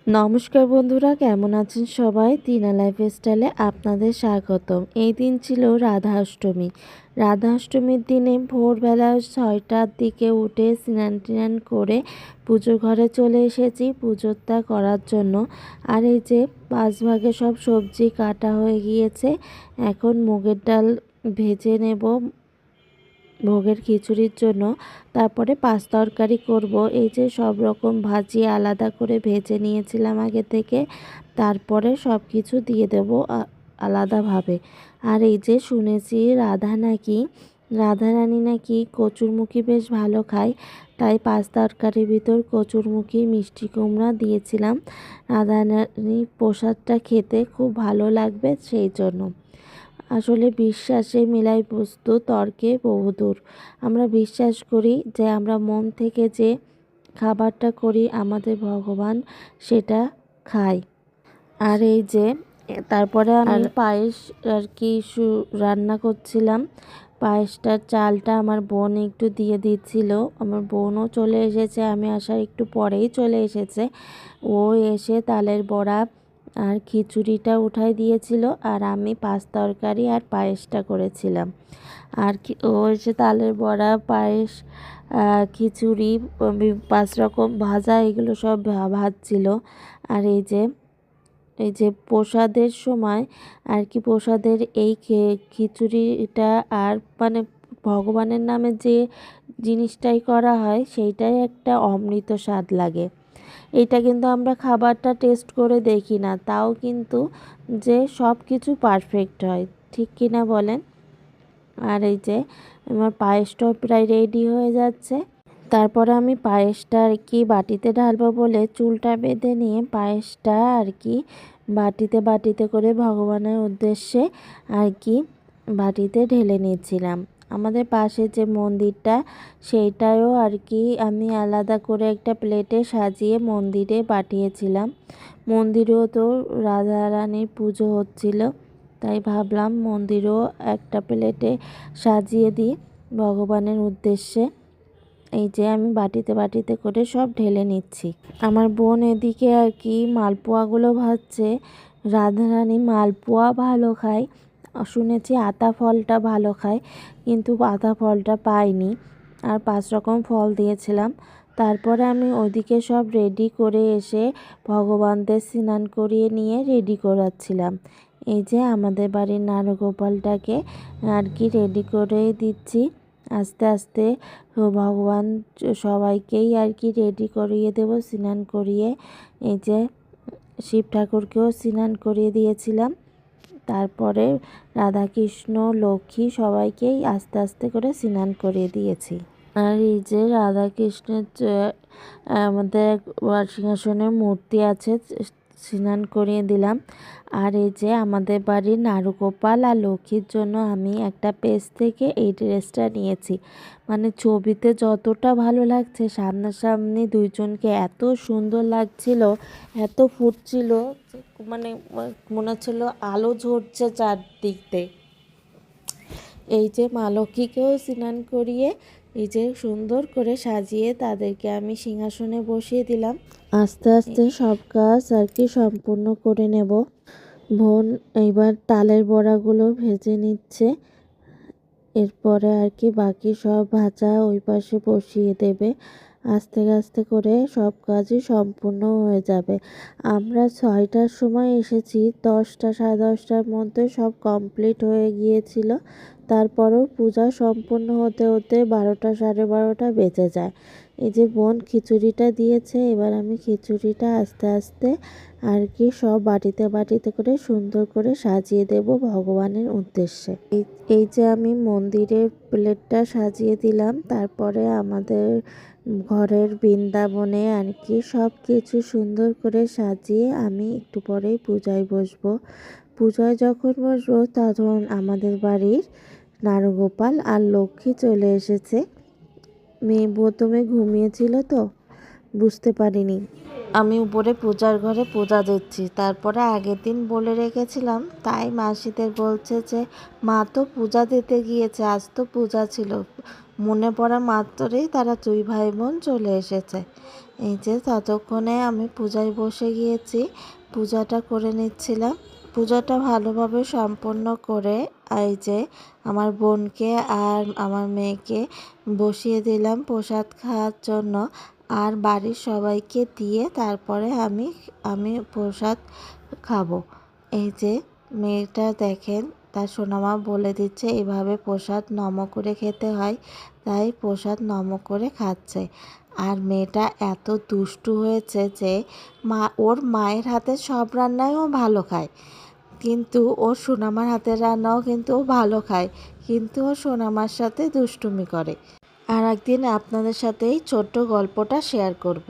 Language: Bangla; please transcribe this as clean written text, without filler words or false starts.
নমস্কার বন্ধুরা, কেমন আছেন সবাই? টিনা লাইফস্টাইলে আপনাদের স্বাগতম। এই দিন ছিল রাধা অষ্টমী। রাধা অষ্টমীর দিনে ভোরবেলা 6টার দিকে উঠে স্নান টান করে পুজো ঘরে চলে এসেছি পুজোটা করার জন্য। আর এই যে 5 ভাগে সব সবজি কাটা হয়ে গিয়েছে। এখন মুগের ডাল ভেজে নেব ভোগের খিচুড়ির জন্য। তারপরে পাঁচ তরকারি করব। এই যে সব রকম ভাজি আলাদা করে ভেজে নিয়েছিলাম আগে থেকে, তারপরে সব কিছু দিয়ে দেব আলাদাভাবে। আর এই যে শুনেছি রাধারানী নাকি কচুরমুখী বেশ ভালো খায়, তাই পাঁচ তরকারির ভিতর কচুরমুখী মিষ্টি কুমড়া দিয়েছিলাম। রাধারানীর প্রসাদটা খেতে খুব ভালো লাগবে সেই জন্য। আসলে বিশ্বাসে মিলাই বস্তু তর্কে বহুদূর। আমরা বিশ্বাস করি যে আমরা মন থেকে যে খাবারটা করি আমাদের ভগবান সেটা খায়। আর এই যে তারপরে আমি পায়েস আর কি রান্না করছিলাম। পায়েসটার চালটা আমার বোন একটু দিয়ে দিচ্ছিল। আমার বোনও চলে এসেছে, আমি আসার একটু পরেই চলে এসেছে। ও এসে তালের বড়া আর খিচুড়িটা উঠাই দিয়েছিল, আর আমি পাঁচ তরকারি আর পায়েসটা করেছিলাম। আর ও এসে তালের বড়া, পায়েস, খিচুড়ি, 5 রকম ভাজা এগুলো সব ভাজছিল। আর এই যে প্রসাদের সময় আর কি প্রসাদের এই খিচুড়িটা আর মানে ভগবানের নামে যে জিনিসটাই করা হয় সেইটাই একটা অমৃত স্বাদ লাগে। এইটা কিন্তু আমরা খাবারটা টেস্ট করে দেখি না, তাও কিন্তু যে সব কিছু পারফেক্ট হয়, ঠিক কি না বলেন? আর এই যে আমার পায়েসটাও প্রায় রেডি হয়ে যাচ্ছে। তারপরে আমি পায়েসটা আর কি বাটিতে ঢালবো বলে চুলটা বেঁধে নিয়ে পায়েসটা আর কি বাটিতে করে ভগবানের উদ্দেশ্যে আর কি বাটিতে ঢেলে নিচ্ছিলাম। আমাদের পাশে যে মন্দিরটা সেইটাও আর কি আমি আলাদা করে একটা প্লেটে সাজিয়ে মন্দিরে পাঠিয়েছিলাম। মন্দিরেও তো রাধারানীর পুজো হচ্ছিল, তাই ভাবলাম মন্দিরেও একটা প্লেটে সাজিয়ে দিই ভগবানের উদ্দেশ্যে। এই যে আমি বাটিতে করে সব ঢেলে নিচ্ছি। আমার বোন এদিকে আর কি মালপোয়াগুলো ভাজছে। রাধারানী মালপোয়া ভালো খায়, শুনেছি আতা ফলটা ভালো খায়, কিন্তু আতা ফলটা পাইনি। আর 5 রকম ফল দিয়েছিলাম। তারপরে আমি ওইদিকে সব রেডি করে এসে ভগবানদের স্নান করিয়ে নিয়ে রেডি করাচ্ছিলাম। এই যে আমাদের বাড়ির নারগোপালটাকে আর কি রেডি করে দিচ্ছি আস্তে আস্তে। ভগবান সবাইকেই আর কি রেডি করিয়ে দেব স্নান করিয়ে। এই যে শিব ঠাকুরকেও স্নান করিয়ে দিয়েছিলাম। তারপরে রাধাকৃষ্ণ, লক্ষ্মী সবাইকেই আস্তে আস্তে করে স্নান করিয়ে দিয়েছি। আর এই যে রাধাকৃষ্ণের আমাদের সিংহাসনের মূর্তি আছে, স্নান করিয়ে দিলাম। আর এই যে আমাদের বাড়ির নারুগোপাল আর লক্ষ্মীর জন্য আমি একটা পেজ থেকে এই ড্রেসটা নিয়েছি। মানে ছবিতে যতটা ভালো লাগছে সামনাসামনি দুইজনকে এত সুন্দর লাগছিল, এত ফুটছিল, মানে মনে হচ্ছিল আলো ঝরছে চারদিক দিয়ে। এই যে মা লক্ষ্মীকেও স্নান করিয়ে এই যে সুন্দর করে সাজিয়ে তাদেরকে আমি সিংহাসনে বসিয়ে দিলাম। আস্তে আস্তে সব কাজ আর কি সম্পূর্ণ করে নেব। বোন এইবার তালের বড়াগুলো ভেজে নিচ্ছে, এরপরে আর কি বাকি সব ভাজা ওই পাশে বসিয়ে দেবে। আস্তে আস্তে করে সব কাজই সম্পূর্ণ হয়ে যাবে। আমরা 6টার সময় এসেছি, 10টা 10:30টার মধ্যে সব কমপ্লিট হয়ে গিয়েছিল। তারপরেও পূজা সম্পূর্ণ হতে হতে 12টা 12:30 বেজে যায়। এই যে বোন খিচুড়িটা দিয়েছে, এবার আমি খিচুড়িটা আস্তে আস্তে আর কি সব বাটিতে করে সুন্দর করে সাজিয়ে দেব ভগবানের উদ্দেশ্যে। এই যে আমি মন্দিরের প্লেটটা সাজিয়ে দিলাম, তারপরে আমাদের ঘরের বৃন্দাবনে আর কি সব কিছু সুন্দর করে সাজিয়ে আমি একটু পরেই পূজায় বসবো। পূজায় যখন বসবো তখন আমাদের বাড়ির নারগোপাল আর লক্ষ্মী চলে এসেছে। মেয়ে প্রথমে ঘুমিয়েছিল তো বুঝতে পারিনি। আমি উপরে পূজার ঘরে পূজা দিচ্ছি, তারপরে আগের দিন বলে রেখেছিলাম, তাই মাসিদের বলছে যে মা তো পূজা দিতে গিয়েছে, আজ তো পূজা ছিল। মনে পড়া মাত্রই তারা 2 ভাই বোন চলে এসেছে। এই যে ততক্ষণে আমি পূজায় বসে গিয়েছি, পূজাটা করে নিচ্ছিলাম। পূজাটা ভালোভাবে সম্পন্ন করে এই যে আমার বোনকে আর আমার মেয়েকে বসিয়ে দিলাম প্রসাদ খাওয়ার জন্য। আর বাড়ির সবাইকে দিয়ে তারপরে আমি প্রসাদ খাবো। এই যে মেয়েটা দেখেন, তার সোনামা বলে দিচ্ছে এভাবে প্রসাদ নম করে খেতে হয়, তাই প্রসাদ নম করে খাচ্ছে। আর মেয়েটা এত দুষ্টু হয়েছে যে ওর মায়ের হাতের সব রান্নাই ও ভালো খায়, কিন্তু ওর সোনামার হাতের রান্নাও কিন্তু ও ভালো খায়, কিন্তু ও সোনামার সাথে দুষ্টুমি করে। আর একদিন আপনাদের সাথে এই ছোট্ট গল্পটা শেয়ার করব।